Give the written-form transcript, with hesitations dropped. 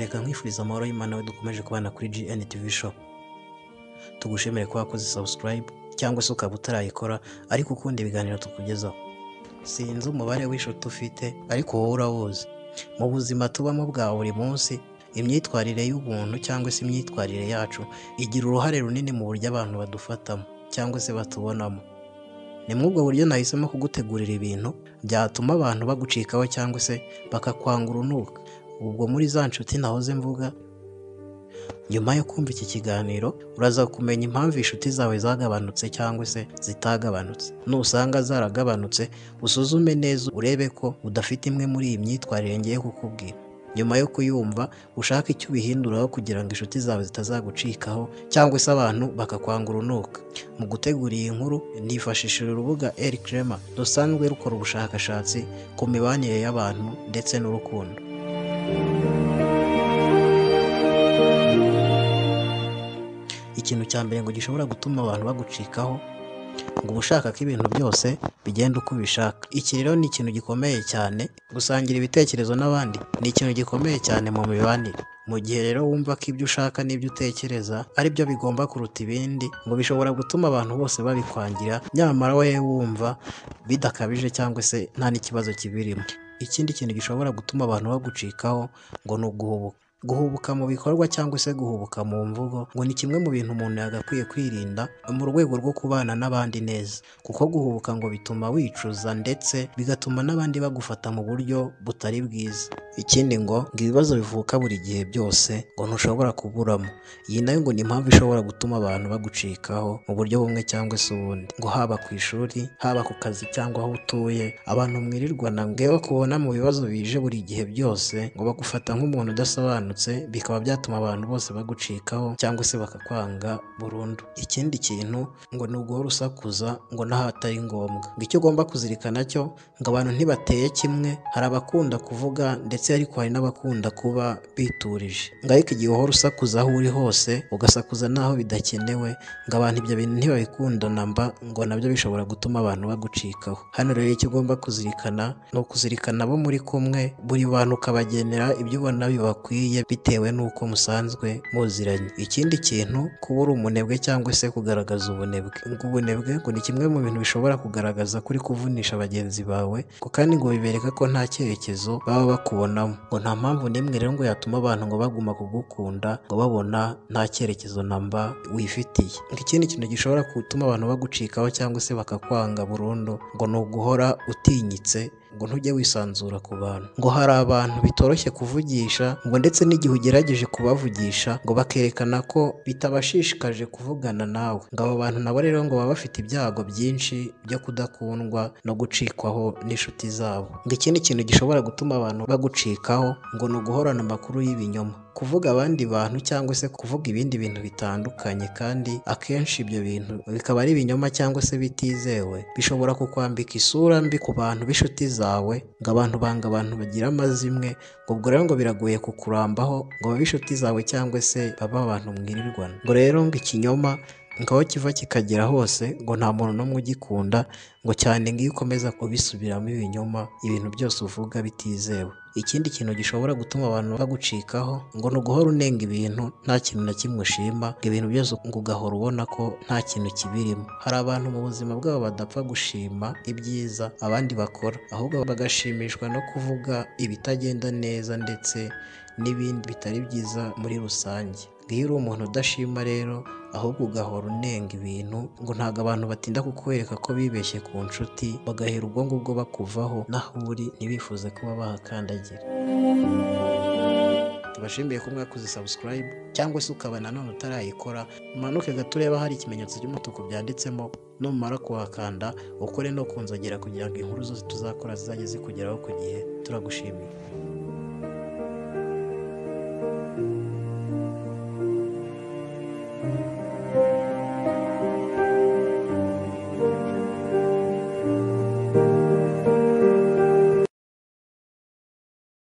Reka nkwifuriza amahoro y'Imana we dukomeje kubana kuri GN TV Show. Tugushimire ko wakoze subscribe cyangwa se ukaba utarayikora ariko ukunda ibiganiro tukugezaho. Sinzi umubare w'inshuti ufite ariko wowe urawuzi. Mu buzima tubamo bwa buri munsi, imyitwarire y'ubuntu cyangwa se imyitwarire yacu igira uruhare runini mu buryo abantu badufatamo cyangwa se batubonamo. Ni muri ubwo buryo nahisemo kugutegurira ibintu byatuma abantu bagucikaho cyangwa se bakakwanga urunuka. Ubwo muri za nshuti nahoze mvuga, nyuma yo kumva iki kiganiro uraza kumenya impamvu inshuti zawe zagabanutse cyangwa se zitagabanutse. Nusanga zaragabanutse usuzume neza urebe ko udafite imwe muri iyi myitwarire ngiye kukubwira. Nyuma yo kuyumva ushaka icyo ubihinduraho kugira ngo inshuti zawe zitazagucikaho cyangwa se abantu bakakwanga urunuka. Mu gutegura iyi nkuru nifashishije urubuga El Crema rusanzwe rukora ubushakashatsi ku mibanire y'abantu ndetse n'urukundo. Ikintu cya mbere ngo gishobora gutuma abantu bagucikaho ngo ushaka ko ibintu byose bigenda uko ubishaka. Iki rero ni ikintu gikomeye cyane. Gusangira ibitekerezo n'abandi ni ikintu gikomeye cyane mu mibanire. Mu gihe rero wumva ko ibyo ushaka n'ibyo utekereza ari byo bigomba kuruta ibindi, ngo bishobora gutuma abantu bose babikwangira, nyamara wowe wumva bidakabije cyangwa se nta n'ikibazo kibirimo. Ikindi kintu gishobora gutuma abantu bagucikaho ngo ni uguhubuka. Guhubuka mu bikorwa cyangwa se guhubuka mu mvugo ngo ni kimwe mu bintu umuntu yagakwiye kwirinda mu rwego rwo kubana n'abandi neza, kuko guhubuka ngo bituma wicuza ndetse bigatuma n'abandi bagufata mu buryo butari bwiza. Ikindi ngo ibibazo bivuka buri gihe byose ngo ntushobora kuburamo. Iyi nayo ngo ni impamvu ishobora gutuma abantu bagucikaho mu buryo bumwe cyangwa se ubundi, ngo haba ku ishuri, haba ku kazi cyangwa aho utuye, abantu mwirirwana ngewe kubona mu bibazo bije buri gihe byose ngo bagufata nk'umuntu udasobanutse, bikaba byatuma abantu bose bagucikaho cyangwa se bakakwanga burundu. Ikindi kintu ngo ni uguhora usakuza ngo n'ahatari ngombwa. Ngo icyo ugomba kuzirikana cyo ngo abantu ntibateye kimwe, hari abakunda kuvuga ndetse ariko hari n'abakunda kuba biturije. Ngo ariko igihe uhora usakuza aho uri hose, ugasakuza n'aho bidakenewe, ngo abantu ibyo bintu ntibabikunda namba, ngo nabyo bishobora gutuma abantu bagucikaho. Hano rero icyo ugomba kuzirikana ni ukuzirikana abo muri kumwe, buri bantu ukabagenera ibyo ubona bibakwiye bitewe n'uko musanzwe muziranye. Ikindi kintu, kuba uri umunebwe cyangwa se kugaragaza ubunebwe. Ngo ubunebwe ngo ni kimwe mu bintu bishobora kugaragaza kuri kuvunisha bagenzi bawe, kandi ngo bibereka ko nta cyerekezo baba bakubonamo. Ngo nta mpamvu n'imwe rero ngo yatuma abantu ngo baguma kugukunda ngo babona nta cyerekezo namba wifitiye. Ngo ikindi kintu gishobora gutuma abantu bagucikaho cyangwa se bakakwanga burundu ngo ni uguhora utinyitse, ngo ntujye wisanzura ku bantu. Ngo hari abantu bitoroshye kuvugisha, ngo ndetse n'igihe ugerageje kubavugisha ngo bakerekana ko bitabashishikaje kuvugana nawe. Ngo abo bantu nabo rero ngo baba bafite ibyago byinshi byo kudakundwa no gucikwaho n'inshuti zabo. Ngo ikindi kintu gishobora gutuma abantu bagucikaho ngo ni uguhorana amakuru y'ibinyoma, kuvuga abandi bantu cyangwa se kuvuga ibindi bintu bitandukanye, kandi akenshi ibyo bintu bikaba ari ibinyoma cyangwa se bitizewe. Bishobora kukwambika isura mbi ku bantu b'inshuti zawe, ngo abantu banga abantu bagira amazimwe. Ngo ubwo rero ngo biragoye kukurambaho ngo babe inshuti zawe cyangwa se babe abantu mwirirwana. Ngo rero ngo ikinyoma ngo aho kiva kikagera hose ngo nta muntu n'umwe ugikunda, ngo cyane ngo iyo ukomeza kubisubiramo ibinyoma, ibintu byose uvuga bitizewe. Ikindi kintu gishobora gutuma abantu bagucikaho ngo ni uguhora unenga ibintu nta kintu na kimwe ushima, ngo ibintu byose ngo ugahora ubona ko nta kintu kibirimo. Hari abantu mu buzima bwabo badapfa gushima ibyiza abandi bakora, ahubwo bagashimishwa no kuvuga ibitagenda neza ndetse n'ibindi bitari byiza muri rusange. Iyo uri umuntu udashima rero ahubwo ugahora unenga ibintu, ngo ntabwo abantu batinda kukwereka ko bibeshye ku nshuti, bagahera ubwo ngubwo bakuvaho naho uri ntibifuze kuba bahakandagira. Tubashimiye ko mwakoze subscribe cyangwa se ukaba nanone utarayikora, umanuke gato ureba hari ikimenyetso cy'umutuku byanditsemo, numara kuhakanda ukore no kunzogera kugira ngo inkuru zose tuzakora zizajye zikugeraho ku gihe. Turagushimiye.